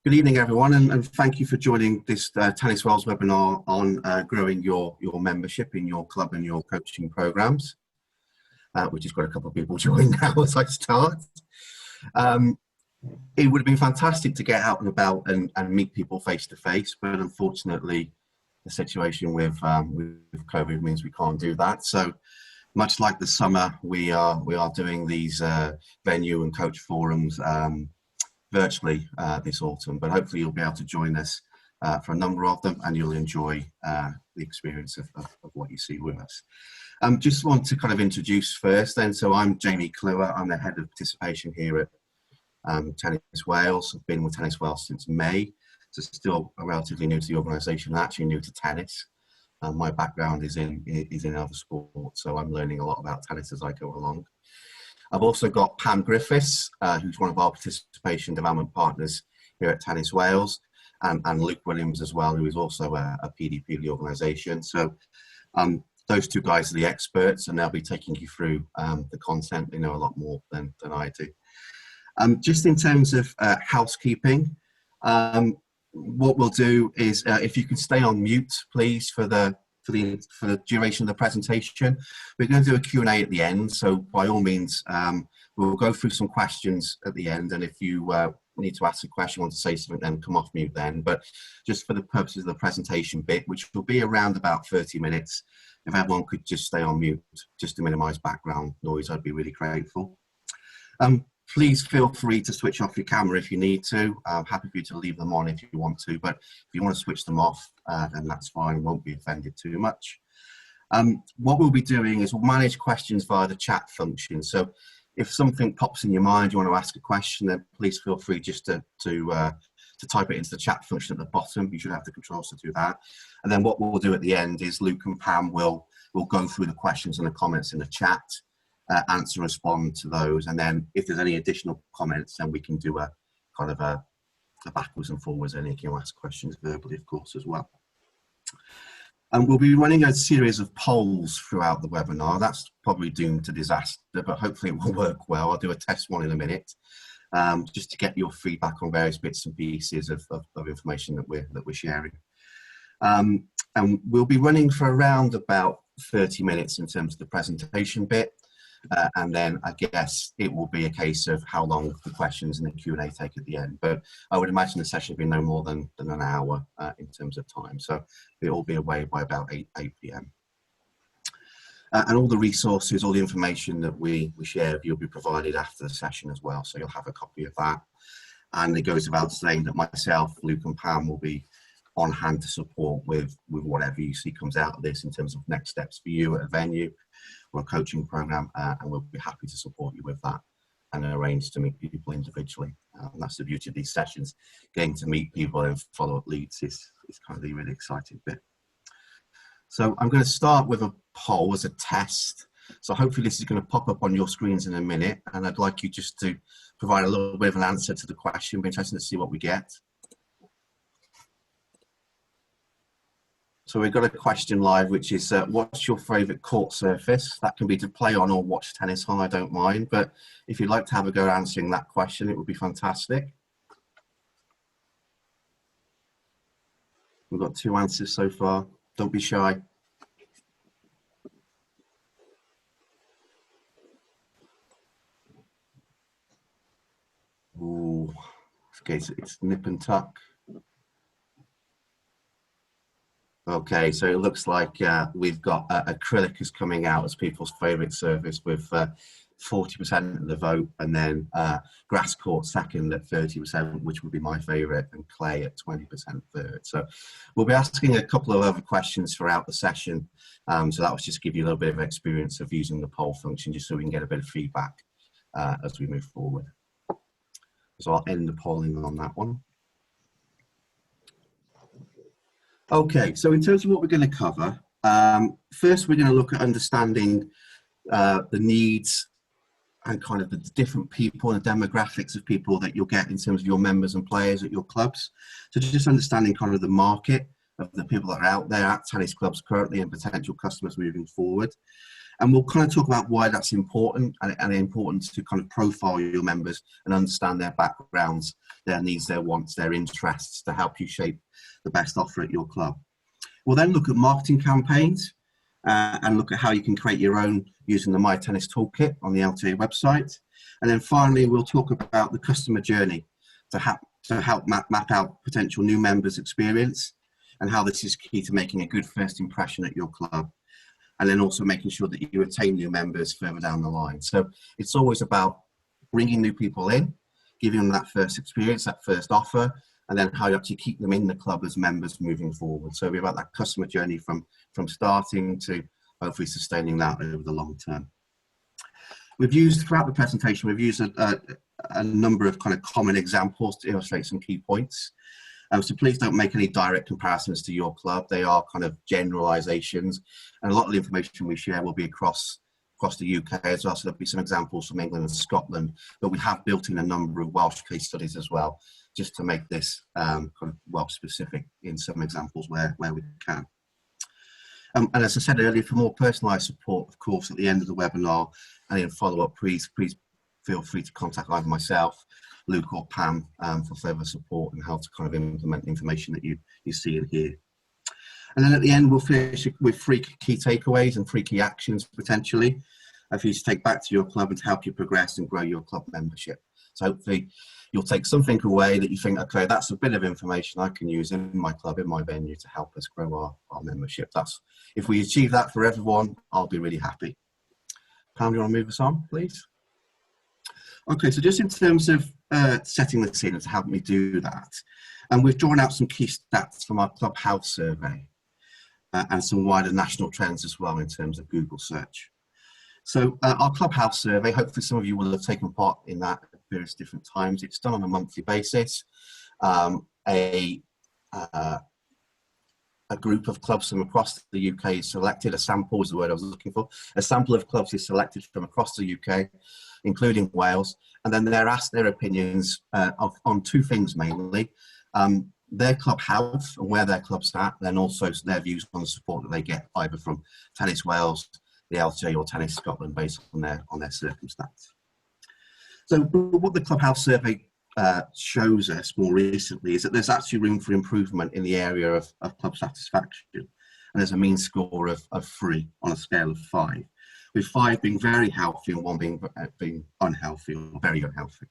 Good evening, everyone, and thank you for joining this Tennis Wales webinar on growing your membership in your club and your coaching programs. We've just got a couple of people join now as I start. It would have been fantastic to get out and about and meet people face to face, but unfortunately, the situation with COVID means we can't do that. So, much like the summer, we are doing these venue and coach forums virtually this autumn, but hopefully you'll be able to join us for a number of them and you'll enjoy the experience of what you see with us. Just want to kind of introduce first then, so I'm Jamie Cluer, I'm the head of participation here at Tennis Wales. I've been with Tennis Wales since May, so still relatively new to the organisation, actually new to tennis. My background is in other sports, so I'm learning a lot about tennis as I go along. I've also got Pam Griffiths, who's one of our participation development partners here at Tennis Wales, and Luke Williams as well, who is also a PDP of the organisation. So those two guys are the experts, and they'll be taking you through the content. They know a lot more than I do. Just in terms of housekeeping, what we'll do is if you can stay on mute, please, for the duration of the presentation. We're going to do a Q&A at the end, so by all means, we'll go through some questions at the end, and if you need to ask a question, want to say something, then come off mute then. But just for the purposes of the presentation bit, which will be around about 30 minutes, if everyone could just stay on mute, just to minimise background noise, I'd be really grateful. Please feel free to switch off your camera if you need to. I'm happy for you to leave them on if you want to, but if you want to switch them off, then that's fine, won't be offended too much. What we'll be doing is we'll manage questions via the chat function. So if something pops in your mind, you want to ask a question, then please feel free just to type it into the chat function at the bottom. You should have the controls to do that. And then what we'll do at the end is Luke and Pam will go through the questions and the comments in the chat, answer, respond to those, and then if there's any additional comments, then we can do a kind of a backwards and forwards, and you can ask questions verbally, of course, as well. And we'll be running a series of polls throughout the webinar. That's probably doomed to disaster, but hopefully it will work well. I'll do a test one in a minute, just to get your feedback on various bits and pieces of information that we're sharing. And we'll be running for around about 30 minutes in terms of the presentation bit. And then I guess it will be a case of how long the questions and the Q&A take at the end. But I would imagine the session will be no more than an hour in terms of time. So it will be away by about 8 p.m. And all the resources, all the information that we share, you'll be provided after the session as well. So you'll have a copy of that. And it goes without saying that myself, Luke and Pam will be on hand to support with whatever you see comes out of this in terms of next steps for you at a venue or a coaching program, and we'll be happy to support you with that and arrange to meet people individually. That's the beauty of these sessions. Getting to meet people and follow up leads is kind of the really exciting bit. So I'm going to start with a poll as a test. So hopefully this is going to pop up on your screens in a minute, and I'd like you just to provide a little bit of an answer to the question. It'll be interesting to see what we get. So we've got a question live, which is, what's your favourite court surface? That can be to play on or watch tennis on, I don't mind. But if you'd like to have a go answering that question, it would be fantastic. We've got 2 answers so far. Don't be shy. Ooh, okay, so it's nip and tuck. Okay, so it looks like we've got acrylic is coming out as people's favourite surface with 40% of the vote, and then grass court second at 30%, which would be my favourite, and clay at 20% third. So we'll be asking a couple of other questions throughout the session. So that was just to give you a little bit of experience of using the poll function, just so we can get a bit of feedback as we move forward. So I'll end the polling on that one. Okay, so in terms of what we're going to cover, first we're going to look at understanding the needs and kind of the different people and the demographics of people that you'll get in terms of your members and players at your clubs. So just understanding kind of the market of the people that are out there at tennis clubs currently and potential customers moving forward. And we'll kind of talk about why that's important, and important to kind of profile your members and understand their backgrounds, their needs, their wants, their interests, to help you shape the best offer at your club. We'll then look at marketing campaigns and look at how you can create your own using the My Tennis Toolkit on the LTA website. And then finally, we'll talk about the customer journey to help map out potential new members' experience, and how this is key to making a good first impression at your club, and then also making sure that you retain new members further down the line. So it's always about bringing new people in, giving them that first experience, that first offer, and then how you actually keep them in the club as members moving forward. So we're about that customer journey from starting to hopefully sustaining that over the long term. We've used, throughout the presentation, we've used a number of kind of common examples to illustrate some key points. So please don't make any direct comparisons to your club. They are kind of generalizations, and a lot of the information we share will be across the UK as well. So there'll be some examples from England and Scotland, but we have built in a number of Welsh case studies as well, just to make this kind of Welsh specific in some examples where we can. And as I said earlier, for more personalised support, of course, at the end of the webinar and in follow-up, please feel free to contact either myself, Luke, or Pam for further support and how to kind of implement the information that you see and hear. And then at the end, we'll finish with 3 key takeaways and 3 key actions potentially for you to take back to your club and to help you progress and grow your club membership. So hopefully you'll take something away that you think, okay, that's a bit of information I can use in my club, in my venue, to help us grow our membership. If we achieve that for everyone, I'll be really happy. Pam, do you want to move us on, please? Okay, so just in terms of setting the scene to help me do that, and we've drawn out some key stats from our Clubhouse survey and some wider national trends as well in terms of Google search. So our Clubhouse survey, hopefully some of you will have taken part in that at various different times. It's done on a monthly basis. A group of clubs from across the UK is selected. A sample is the word I was looking for. A sample of clubs is selected from across the UK, including Wales, and then they're asked their opinions on 2 things mainly. Their club health and where their club's at, then also their views on the support that they get either from Tennis Wales, the LTA, or Tennis Scotland, based on their circumstance. So what the Clubhouse survey shows us more recently is that there's actually room for improvement in the area of club satisfaction, and there's a mean score of 3 on a scale of 5, with 5 being very healthy and 1 being unhealthy or very unhealthy.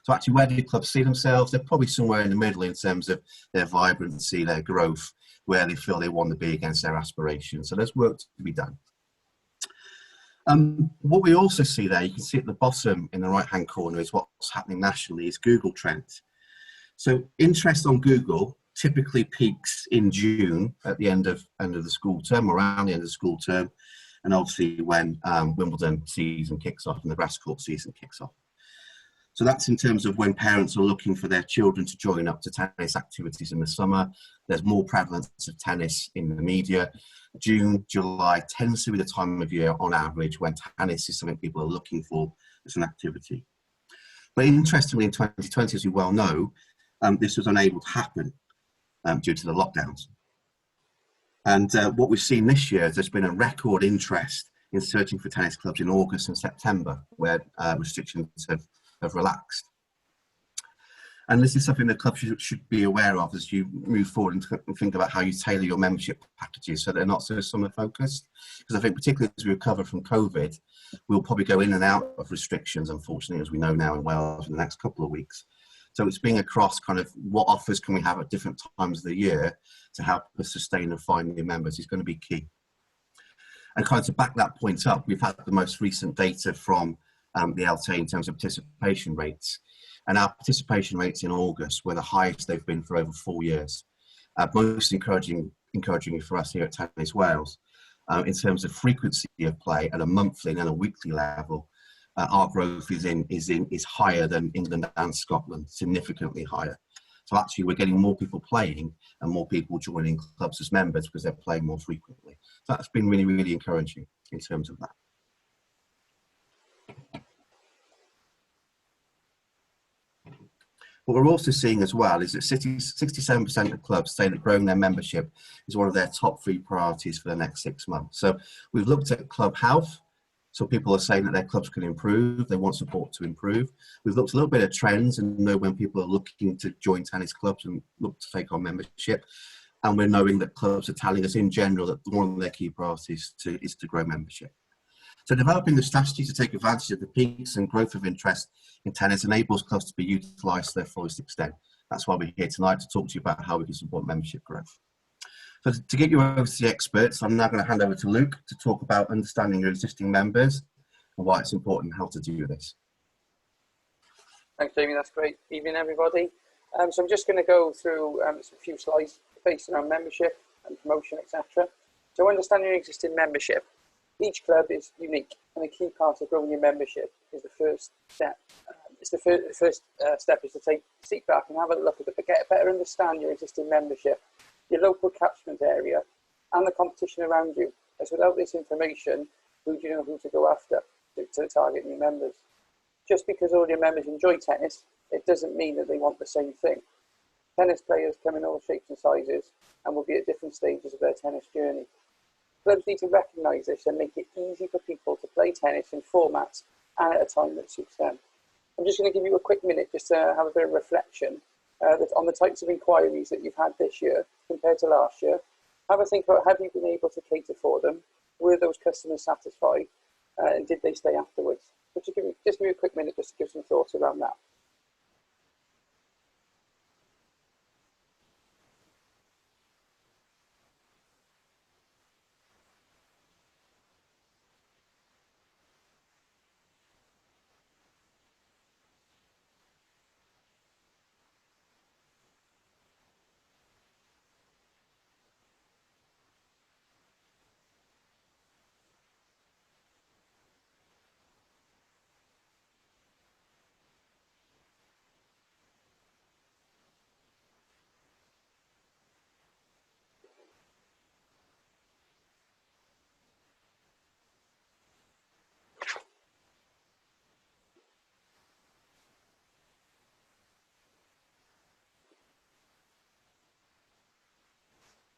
So actually, where do clubs see themselves? They're probably somewhere in the middle in terms of their vibrancy, their growth, where they feel they want to be against their aspirations. So there's work to be done. What we also see there, you can see at the bottom in the right-hand corner, is what's happening nationally, is Google Trends. So interest on Google typically peaks in June at the end of the school term, around the end of the school term, and obviously when Wimbledon season kicks off and the grass court season kicks off. So that's in terms of when parents are looking for their children to join up to tennis activities in the summer. There's more prevalence of tennis in the media. June, July tends to be the time of year on average when tennis is something people are looking for as an activity. But interestingly, in 2020, as you well know, this was unable to happen due to the lockdowns. And what we've seen this year is there's been a record interest in searching for tennis clubs in August and September, where restrictions have relaxed. And this is something that clubs should be aware of as you move forward and think about how you tailor your membership packages so they're not so summer focused. Because I think particularly as we recover from COVID, we'll probably go in and out of restrictions, unfortunately, as we know now in Wales in the next couple of weeks. So it's being across kind of what offers can we have at different times of the year to help us sustain and find new members is going to be key. And kind of to back that point up, we've had the most recent data from the LTA in terms of participation rates. And our participation rates in August were the highest they've been for over 4 years. Most encouraging for us here at Tennis Wales. In terms of frequency of play at a monthly and a weekly level, our growth is higher than England and Scotland, significantly higher. So actually we're getting more people playing and more people joining clubs as members because they're playing more frequently. So that's been really, really encouraging in terms of that. What we're also seeing as well is that 67% of clubs say that growing their membership is one of their top 3 priorities for the next 6 months. So we've looked at club health, So people are saying that their clubs can improve, they want support to improve. We've looked a little bit at trends and know when people are looking to join tennis clubs and look to take on membership. And we're knowing that clubs are telling us in general that one of their key priorities is to grow membership. So developing the strategy to take advantage of the peaks and growth of interest in tennis enables clubs to be utilised to their fullest extent. That's why we're here tonight, to talk to you about how we can support membership growth. So to get you over to the experts, I'm now going to hand over to Luke to talk about understanding your existing members and why it's important how to do this. Thanks, Jamie. That's great. Evening, everybody. So I'm just going to go through a few slides based around membership and promotion, etc. So understanding your existing membership. Each club is unique, and a key part of growing your membership is the first step. The first step is to take a seat back and have a look at it, get a better understand your existing membership, your local catchment area, and the competition around you. As without this information, who do you know who to go after to target new members? Just because all your members enjoy tennis, it doesn't mean that they want the same thing. Tennis players come in all shapes and sizes and will be at different stages of their tennis journey. Clubs need to recognise this and make it easy for people to play tennis in formats and at a time that suits them. I'm just going to give you a quick minute just to have a bit of reflection on the types of inquiries that you've had this year compared to last year. Have a think about, have you been able to cater for them? Were those customers satisfied? And did they stay afterwards? So just give me a quick minute just to give some thoughts around that.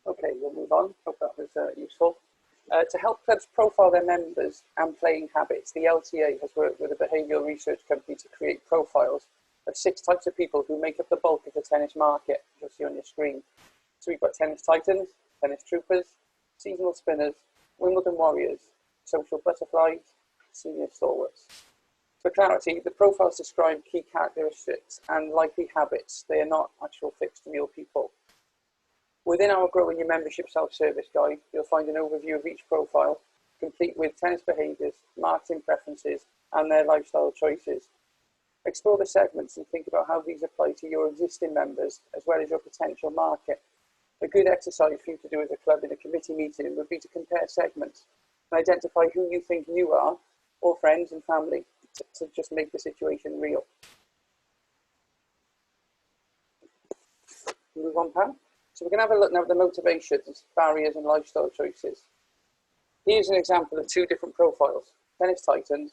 Okay, we'll move on. Hope that was useful. To help clubs profile their members and playing habits, the LTA has worked with a behavioural research company to create profiles of 6 types of people who make up the bulk of the tennis market, as you'll see on your screen. So we've got tennis titans, tennis troopers, seasonal spinners, Wimbledon warriors, social butterflies, senior stalwarts. For clarity, the profiles describe key characteristics and likely habits. They are not actual fixed real people. Within our Growing Your Membership self-service guide, you'll find an overview of each profile, complete with tennis behaviours, marketing preferences, and their lifestyle choices. Explore the segments and think about how these apply to your existing members, as well as your potential market. A good exercise for you to do as a club in a committee meeting would be to compare segments and identify who you think you are, or friends and family, to just make the situation real. Move on, Pam. So we're going to have a look now at the motivations, barriers and lifestyle choices. Here's an example of 2 different profiles, tennis titans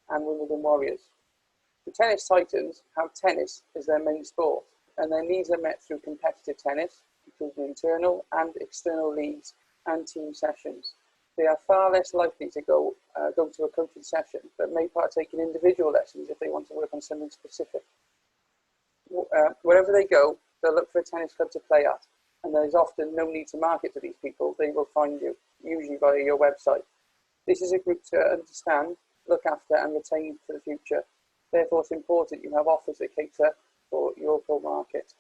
and Wimbledon warriors. The tennis titans have tennis as their main sport, and their needs are met through competitive tennis, including internal and external leagues and team sessions. They are far less likely to go to a coaching session, but may partake in individual lessons if they want to work on something specific. Wherever they go, they'll look for a tennis club to play at, and there is often no need to market to these people. They will find you, usually via your website. This is a group to understand, look after and retain for the future. Therefore, it's important you have offers that cater for your core market.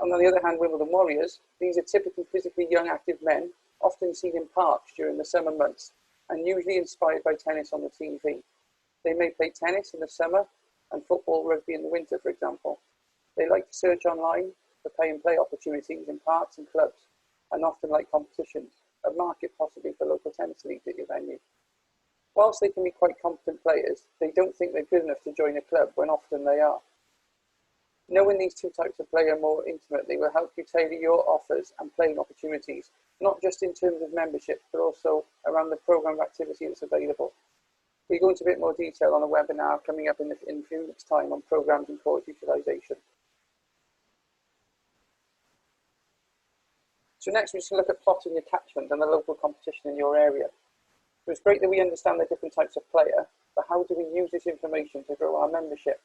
On the other hand, Wimbledon warriors, these are typically physically young, active men, often seen in parks during the summer months, and usually inspired by tennis on the TV. They may play tennis in the summer and football, rugby in the winter, for example. They like to search online for pay and play opportunities in parks and clubs, and often like competitions, a market possibly for local tennis leagues at your venue. Whilst they can be quite competent players, they don't think they're good enough to join a club when often they are. Knowing these 2 types of player more intimately will help you tailor your offers and playing opportunities, not just in terms of membership, but also around the programme of activity that's available. We'll go into a bit more detail on a webinar coming up in a few weeks' time on programmes and course utilisation. So next, we're just going to look at plotting your catchment and the local competition in your area. So it's great that we understand the different types of player, but how do we use this information to grow our membership?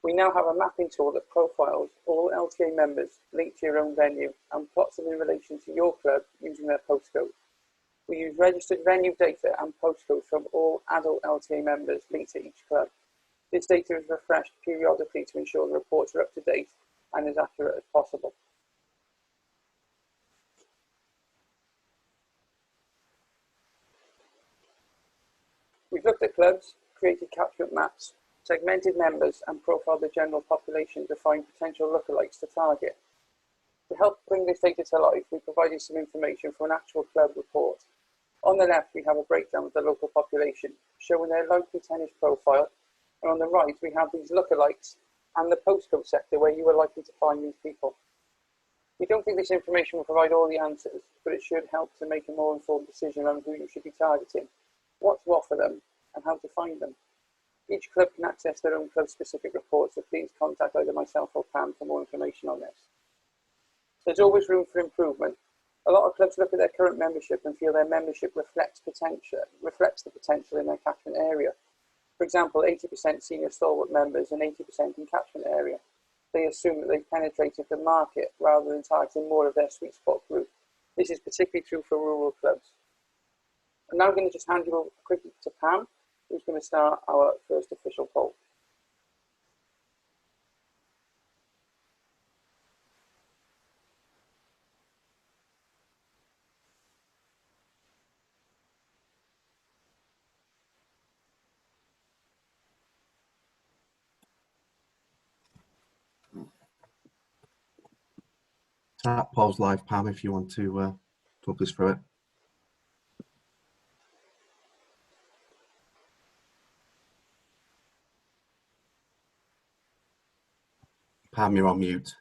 We now have a mapping tool that profiles all LTA members linked to your own venue and plots them in relation to your club using their postcode. We use registered venue data and postcodes from all adult LTA members linked to each club. This data is refreshed periodically to ensure the reports are up to date and as accurate as possible. We've looked at clubs, created catchment maps, segmented members and profiled the general population to find potential lookalikes to target. To help bring this data to life, we provided some information from an actual club report. On the left, we have a breakdown of the local population, showing their likely tennis profile, and on the right, we have these lookalikes and the postcode sector where you are likely to find these people. We don't think this information will provide all the answers, but it should help to make a more informed decision on who you should be targeting, what to offer them, and how to find them. Each club can access their own club-specific reports, so please contact either myself or Pam for more information on this. There's always room for improvement. A lot of clubs look at their current membership and feel their membership reflects the potential in their catchment area. For example, 80% senior stalwart members and 80% in catchment area. They assume that they've penetrated the market rather than targeting more of their sweet spot group. This is particularly true for rural clubs. I'm now going to just hand you over quickly to Pam, who's going to start our first official poll. That poll's live, Pam, if you want to talk us through it. Pam, you're on mute.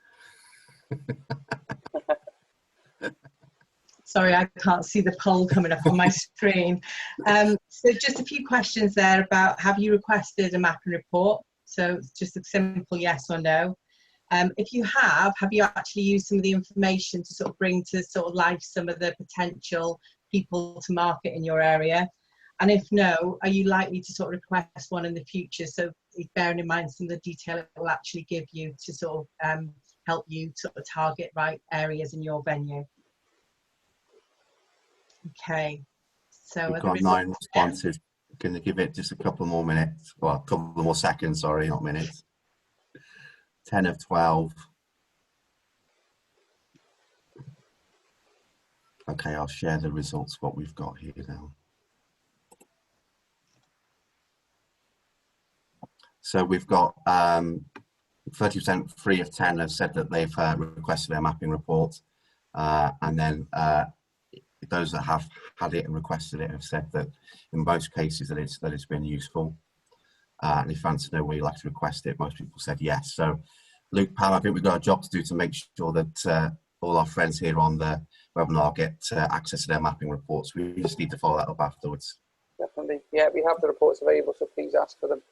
Sorry, I can't see the poll coming up on my screen. So just a few questions there about, have you requested a mapping report? So it's just a simple yes or no. If you have you actually used some of the information to sort of bring to sort of life some of the potential people to market in your area? And if no, are you likely to sort of request one in the future? So bearing in mind some of the detail it will actually give you to sort of help you sort of target right areas in your venue. Okay, so we've got 9 responses. Going to give it just a couple more minutes, well, a couple more seconds, sorry, not minutes. 10 of 12. Okay, I'll share the results, what we've got here now. So we've got 30%, 3 of 10 have said that they've requested a mapping report. And then those that have had it and requested it have said that in most cases that it's been useful. And if you answer no, would you like to request it? Most people said yes. So Luke, Pam, I think we've got a job to do to make sure that all our friends here on the webinar get access to their mapping reports. We just need to follow that up afterwards. Definitely. Yeah, we have the reports available, so please ask for them.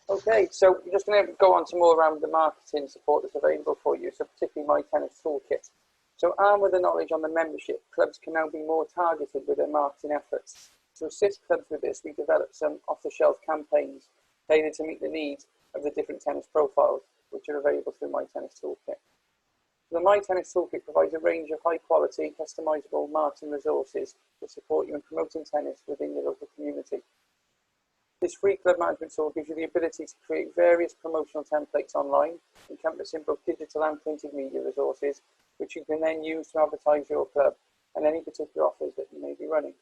Okay, so we're just going to go on to more around the marketing support that's available for you, so particularly My Tennis Toolkit. So armed with the knowledge on the membership, clubs can now be more targeted with their marketing efforts. To assist clubs with this, we developed some off-the-shelf campaigns tailored to meet the needs of the different tennis profiles, which are available through My Tennis Toolkit. The My Tennis Toolkit provides a range of high-quality, customizable marketing resources to support you in promoting tennis within your local community. This free club management tool gives you the ability to create various promotional templates online, encompassing both digital and printed media resources, which you can then use to advertise your club and any particular offers that you may be running.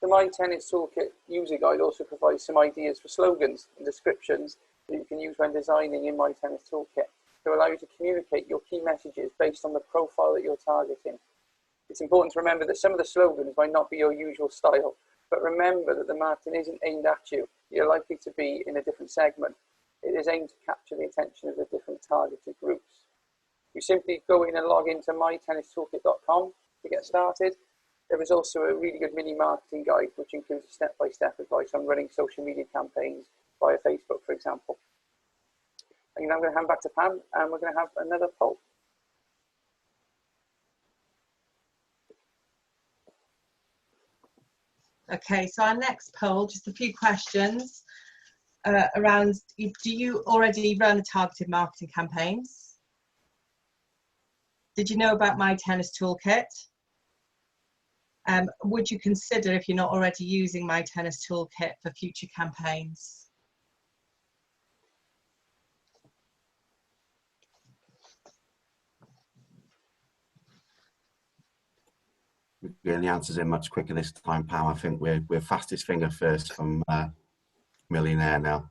The My Tennis Toolkit user guide also provides some ideas for slogans and descriptions that you can use when designing in My Tennis Toolkit to allow you to communicate your key messages based on the profile that you're targeting. It's important to remember that some of the slogans might not be your usual style, but remember that the marketing isn't aimed at you. You're likely to be in a different segment. It is aimed to capture the attention of the different targeted groups. You simply go in and log into mytennistoolkit.com to get started. There is also a really good mini marketing guide, which includes step-by-step advice on running social media campaigns via Facebook, for example. And I'm going to hand back to Pam, and we're going to have another poll. Okay, so our next poll, just a few questions around, do you already run targeted marketing campaigns? Did you know about My Tennis Toolkit? Would you consider, if you're not already using My Tennis Toolkit, for future campaigns? We're getting the answers in much quicker this time, Pam. I think we're fastest finger first from Millionaire now.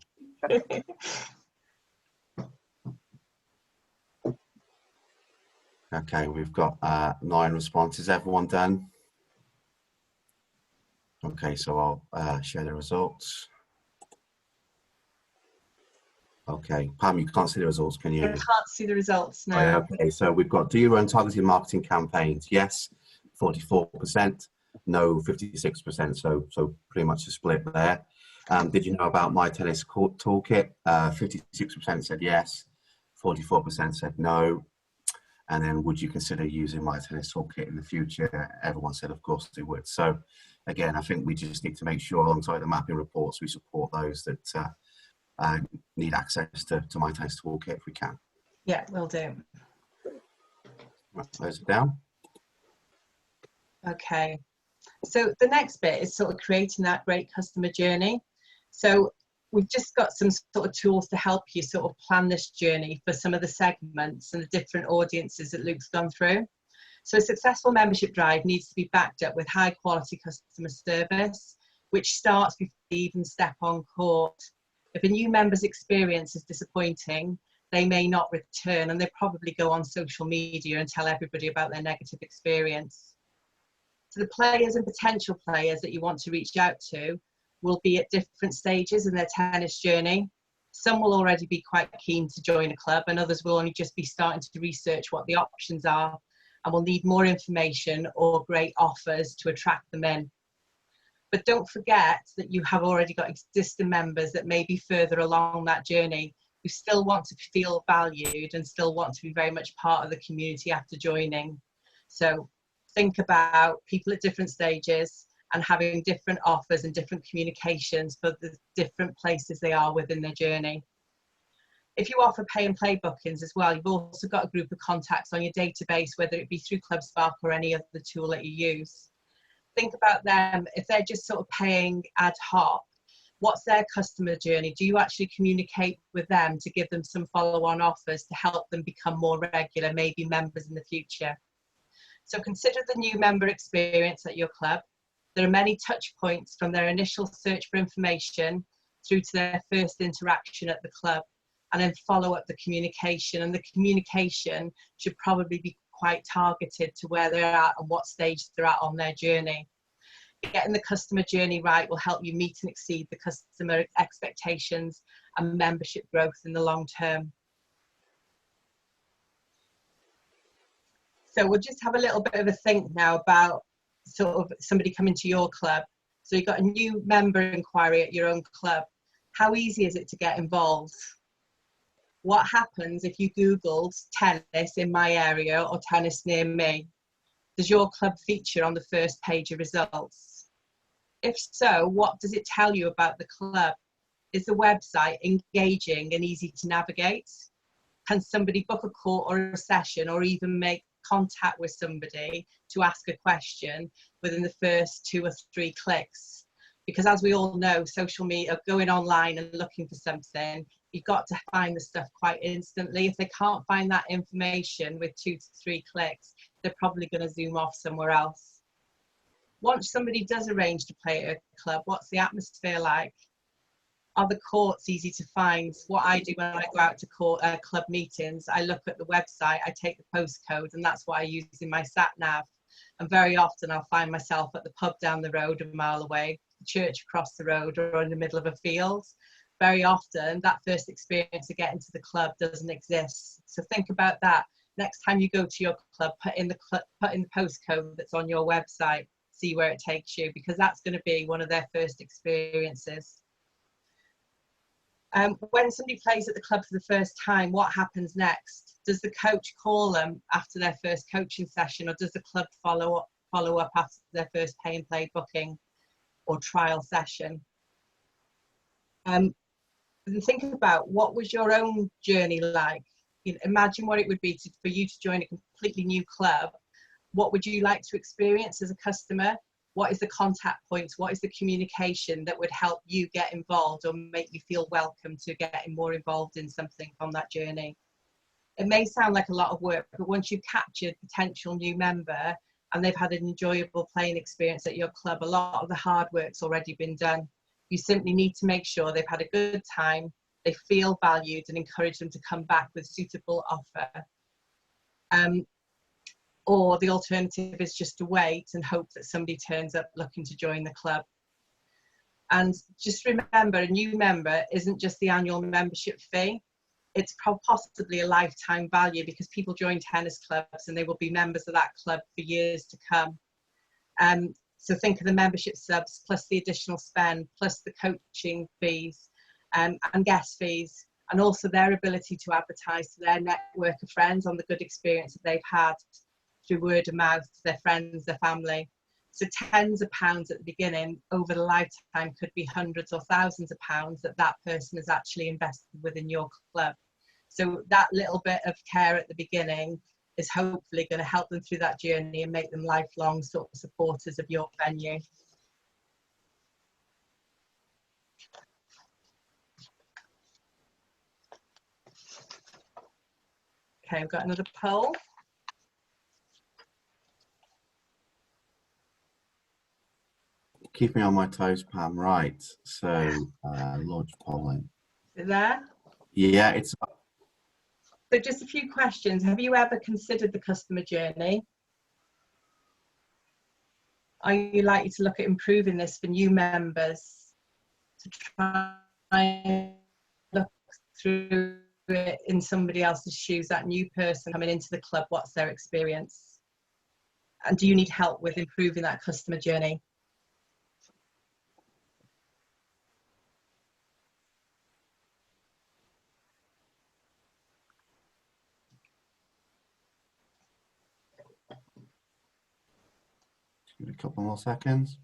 Okay, we've got 9 responses. Everyone done? Okay, so I'll share the results. Okay, Pam, you can't see the results, can you? I can't see the results now. Oh, okay, so we've got, do you run targeted marketing campaigns? Yes, 44%. No, 56%. So pretty much a split there. Did you know about My Tennis Toolkit? 56% said yes, 44% said no. And then, would you consider using My Tennis Toolkit in the future? Everyone said, of course, they would. So, again, I think we just need to make sure, alongside the mapping reports, we support those that need access to My Tennis Toolkit if we can. Yeah, will do. Right, close it down. Okay, so the next bit is sort of creating that great customer journey. So we've just got some sort of tools to help you sort of plan this journey for some of the segments and the different audiences that Luke's gone through. So a successful membership drive needs to be backed up with high quality customer service, which starts before they even step on court. If a new member's experience is disappointing, they may not return, and they probably go on social media and tell everybody about their negative experience. So the players and potential players that you want to reach out to will be at different stages in their tennis journey. Some will already be quite keen to join a club, and others will only just be starting to research what the options are and will need more information or great offers to attract them in. But don't forget that you have already got existing members that may be further along that journey who still want to feel valued and still want to be very much part of the community after joining. So think about people at different stages and having different offers and different communications for the different places they are within their journey. If you offer pay and play bookings as well, you've also got a group of contacts on your database, whether it be through ClubSpark or any other tool that you use. Think about them. If they're just sort of paying ad hoc, what's their customer journey? Do you actually communicate with them to give them some follow-on offers to help them become more regular, maybe members in the future? So consider the new member experience at your club. There are many touch points from their initial search for information through to their first interaction at the club, and then follow up the communication. And the communication should probably be quite targeted to where they're at and what stage they're at on their journey. Getting the customer journey right will help you meet and exceed the customer expectations and membership growth in the long term. So we'll just have a little bit of a think now about sort of somebody coming to your club. So you've got a new member inquiry at your own club. How easy is it to get involved? What happens if you Googled tennis in my area or tennis near me? Does your club feature on the first page of results? If so, what does it tell you about the club? Is the website engaging and easy to navigate? Can somebody book a call or a session, or even make contact with somebody to ask a question within the first 2 or 3 clicks? Because as we all know, social media, going online and looking for something, you've got to find the stuff quite instantly. If they can't find that information with 2 to 3 clicks, they're probably going to zoom off somewhere else. Once somebody does arrange to play at a club, what's the atmosphere like? Are the courts easy to find? What I do when I go out to club meetings, I look at the website, I take the postcode, and that's what I use in my sat nav. And very often I'll find myself at the pub down the road a mile away, the church across the road, or in the middle of a field. Very often that first experience of getting to the club doesn't exist. So think about that. Next time you go to your club, put in the postcode that's on your website, see where it takes you, because that's going to be one of their first experiences. When somebody plays at the club for the first time, what happens next? Does the coach call them after their first coaching session, or does the club follow up after their first pay and play booking? or trial session. And think about, what was your own journey like? You know, imagine what it would be for you to join a completely new club. What would you like to experience as a customer? What is the contact points? What is the communication that would help you get involved or make you feel welcome to getting more involved in something from that journey? It may sound like a lot of work, but once you've captured a potential new member and they've had an enjoyable playing experience at your club, a lot of the hard work's already been done. You simply need to make sure they've had a good time, they feel valued, and encourage them to come back with a suitable offer. Or the alternative is just to wait and hope that somebody turns up looking to join the club. And just remember, a new member isn't just the annual membership fee. It's possibly a lifetime value, because people join tennis clubs and they will be members of that club for years to come. So think of the membership subs plus the additional spend, plus the coaching fees and guest fees, and also their ability to advertise to their network of friends on the good experience that they've had through word of mouth to their friends, their family. So tens of pounds at the beginning, over the lifetime could be hundreds or thousands of pounds that that person has actually invested within your club. So that little bit of care at the beginning is hopefully going to help them through that journey and make them lifelong sort of supporters of your venue. Okay, I've got another poll. Keep me on my toes, Pam. Right. So, launch polling. Is it there? Yeah, it's up. So just a few questions. Have you ever considered the customer journey? Are you likely to look at improving this for new members, to try and look through it in somebody else's shoes, that new person coming into the club, what's their experience? And do you need help with improving that customer journey? Give it a couple more seconds.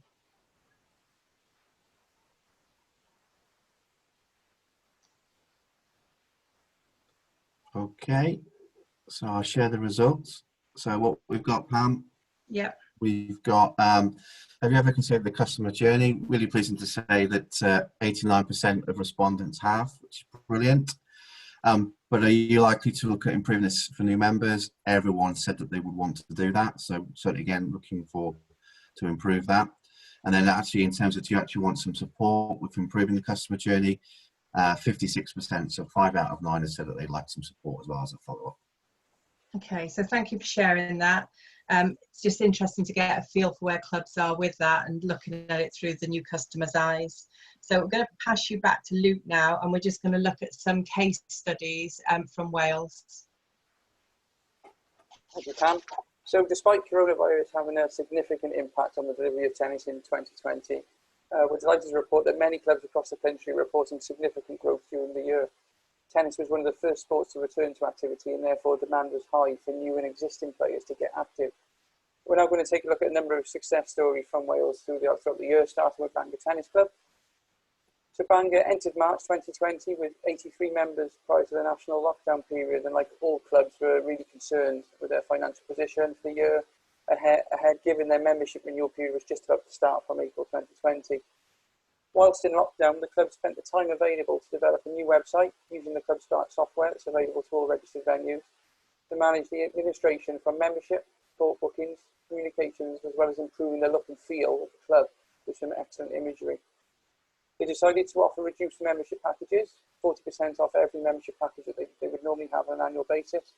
Okay, so I'll share the results. So what we've got, Pam, Yep. we've got, have you ever considered the customer journey? Really pleasing to say that 89% of respondents have, which is brilliant. But are you likely to look at improving this for new members? Everyone said that they would want to do that. So certainly, again, looking to improve that. And then actually, in terms of, do you actually want some support with improving the customer journey? 56%, so 5 out of 9 have said that they'd like some support as well as a follow-up. Okay, so thank you for sharing that. It's just interesting to get a feel for where clubs are with that and looking at it through the new customer's eyes. So we're going to pass you back to Luke now, and we're just going to look at some case studies from Wales. Thank you, Pam. So despite coronavirus having a significant impact on the delivery of tennis in 2020, we're delighted to report that many clubs across the country are reporting significant growth during the year. Tennis was one of the first sports to return to activity, and therefore demand was high for new and existing players to get active. We're now going to take a look at a number of success stories from Wales throughout the year, starting with Bangor Tennis Club. So Bangor entered March 2020 with 83 members prior to the national lockdown period, and like all clubs were really concerned with their financial position for the year ahead, given their membership renewal period was just about to start from April 2020. Whilst in lockdown, the club spent the time available to develop a new website using the Club Start software that's available to all registered venues to manage the administration from membership, sport bookings, communications, as well as improving the look and feel of the club with some excellent imagery. They decided to offer reduced membership packages, 40% off every membership package that they would normally have on an annual basis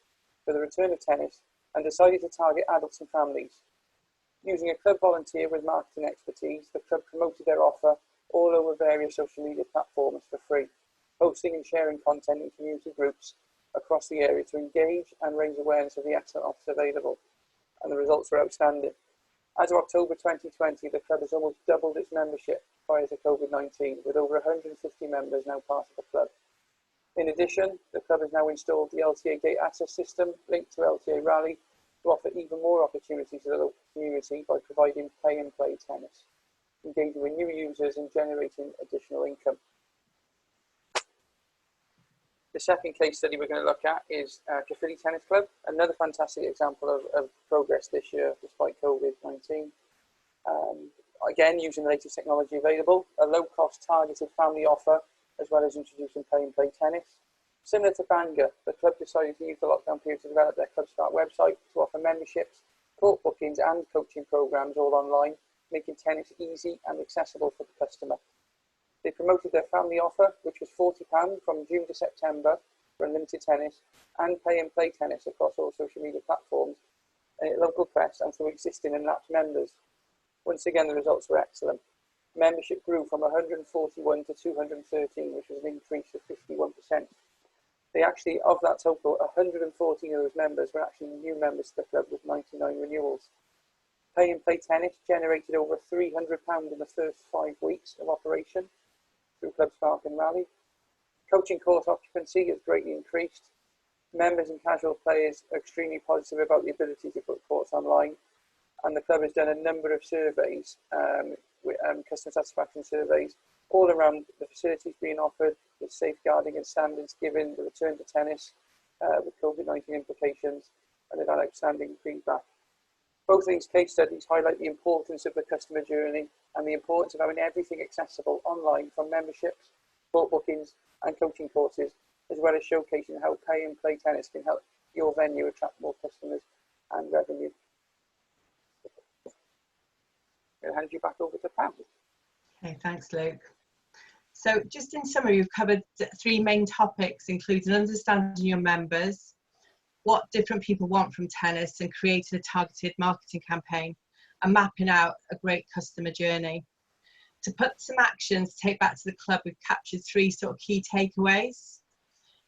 for the return of tennis, and decided to target adults and families. Using a club volunteer with marketing expertise, the club promoted their offer all over various social media platforms for free, posting and sharing content in community groups across the area to engage and raise awareness of the excellent offers available. And the results were outstanding. As of October 2020, the club has almost doubled its membership prior to COVID-19, with over 150 members now part of the club. In addition, the club has now installed the LTA Gate Access system linked to LTA Rally to offer even more opportunities to the local community by providing pay-and-play tennis. engaging with new users and generating additional income. The second case study we're going to look at is CATCHMENT Tennis Club, another fantastic example of progress this year despite COVID-19. Again, using the latest technology available, a low-cost targeted family offer, as well as introducing pay and play tennis. Similar to Bangor, the club decided to use the lockdown period to develop their Club Start website to offer memberships, court bookings and coaching programs all online, making tennis easy and accessible for the customer. They promoted their family offer, which was £40 from June to September for unlimited tennis and pay and play tennis across all social media platforms, and local press and through existing and lapsed members. Once again, the results were excellent. Membership grew from 141 to 213, which was an increase of 51%. They actually, of that total, 114 of those members were actually new members to the club with 99 renewals. Pay and play tennis generated over £300 in the first 5 weeks of operation through Club Spark and Rally. Coaching course occupancy has greatly increased. Members and casual players are extremely positive about the ability to put courts online, and the club has done a number of surveys, customer satisfaction surveys, all around the facilities being offered, the safeguarding and standards given, the return to tennis with COVID-19 implications, and they've had outstanding feedback. Both of these case studies highlight the importance of the customer journey and the importance of having everything accessible online, from memberships, court bookings and coaching courses, as well as showcasing how pay and play tennis can help your venue attract more customers and revenue. I'll hand you back over to Pam. Okay, thanks, Luke. So just in summary, we've covered 3 main topics, including understanding your members, what different people want from tennis, and creating a targeted marketing campaign, and mapping out a great customer journey. To put some actions to take back to the club, we've captured 3 sort of key takeaways.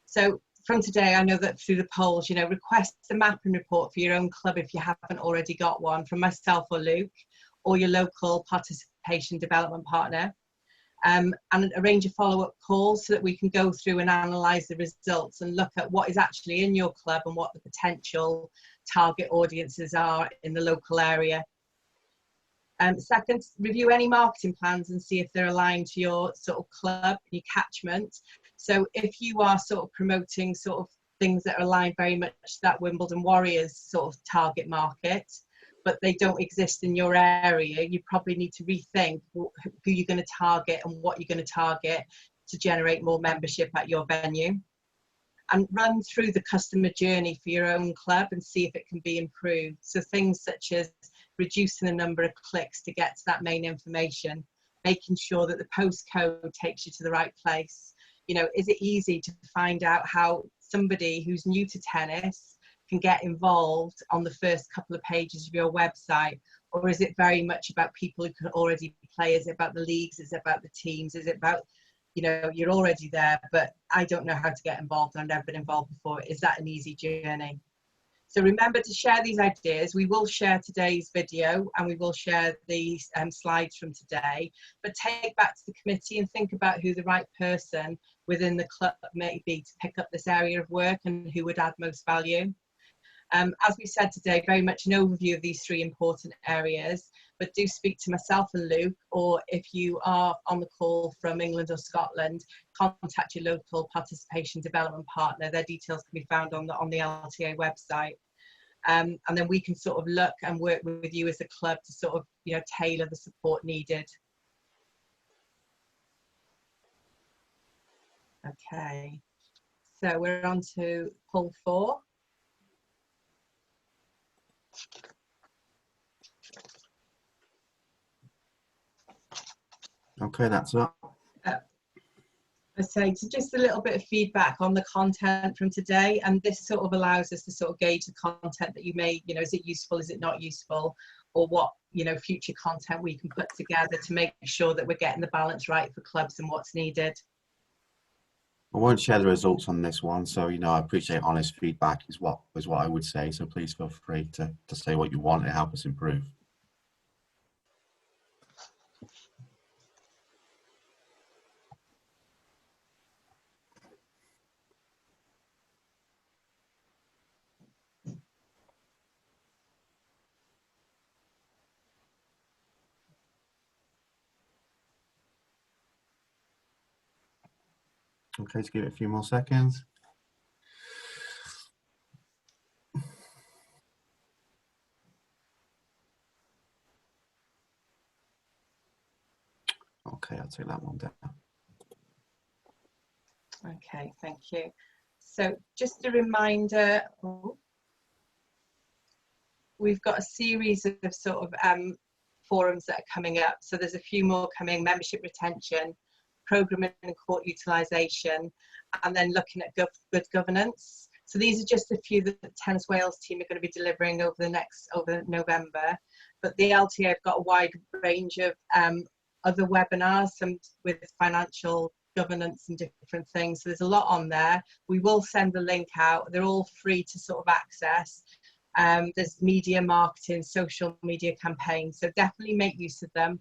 So from today, I know that through the polls, request a mapping report for your own club if you haven't already got one, from myself or Luke, or your local participation development partner, and arrange a follow-up call so that we can go through and analyse the results and look at what is actually in your club and what the potential target audiences are in the local area. Second, review any marketing plans and see if they're aligned to your sort of club, your catchment. So if you are sort of promoting sort of things that are aligned very much to that Wimbledon Warriors sort of target market, but they don't exist in your area, you probably need to rethink who you're going to target and what you're going to target to generate more membership at your venue. And run through the customer journey for your own club and see if it can be improved. So things such as reducing the number of clicks to get to that main information, making sure that the postcode takes you to the right place. Is it easy to find out how somebody who's new to tennis can get involved on the first couple of pages of your website? Or is it very much about people who can already play? Is it about the leagues? Is it about the teams? Is it about, you're already there, but I don't know how to get involved. I've never been involved before. Is that an easy journey? So remember to share these ideas. We will share today's video and we will share the slides from today, but take back to the committee and think about who the right person within the club may be to pick up this area of work and who would add most value. As we said today, very much an overview of these 3 important areas, but do speak to myself and Luke, or if you are on the call from England or Scotland, contact your local participation development partner. Their details can be found on the LTA website. And then we can sort of look and work with you as a club to sort of, tailor the support needed. Okay, so we're on to poll 4. Okay, that's up. I say, so just a little bit of feedback on the content from today, and this sort of allows us to sort of gauge the content that you may, is it useful, is it not useful, or what, future content we can put together to make sure that we're getting the balance right for clubs and what's needed. I won't share the results on this one, so I appreciate honest feedback is what I would say. So please feel free to say what you want to help us improve. Okay, just give it a few more seconds. Okay, I'll take that one down. Okay, thank you. So just a reminder, we've got a series of sort of forums that are coming up. So there's a few more coming: membership retention, programming and court utilisation, and then looking at good governance. So these are just a few that the Tennis Wales team are going to be delivering over November. But the LTA have got a wide range of other webinars, some with financial governance and different things. So there's a lot on there. We will send the link out. They're all free to sort of access. There's media marketing, social media campaigns, so definitely make use of them.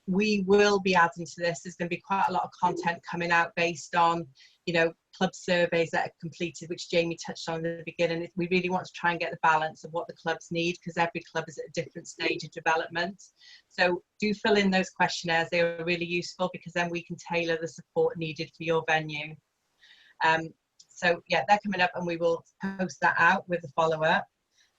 We will be adding to this. There's going to be quite a lot of content coming out based on, you know, club surveys that are completed, which Jamie touched on in the beginning. We really want to try and get the balance of what the clubs need, because every club is at a different stage of development. So do fill in those questionnaires. They are really useful, because then we can tailor the support needed for your venue. So yeah, they're coming up, and we will post that out with a follow-up.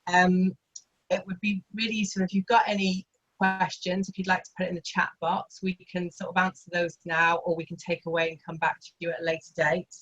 It would be really useful if you've got any questions, if you'd like to put it in the chat box. We can sort of answer those now, or we can take away and come back to you at a later date.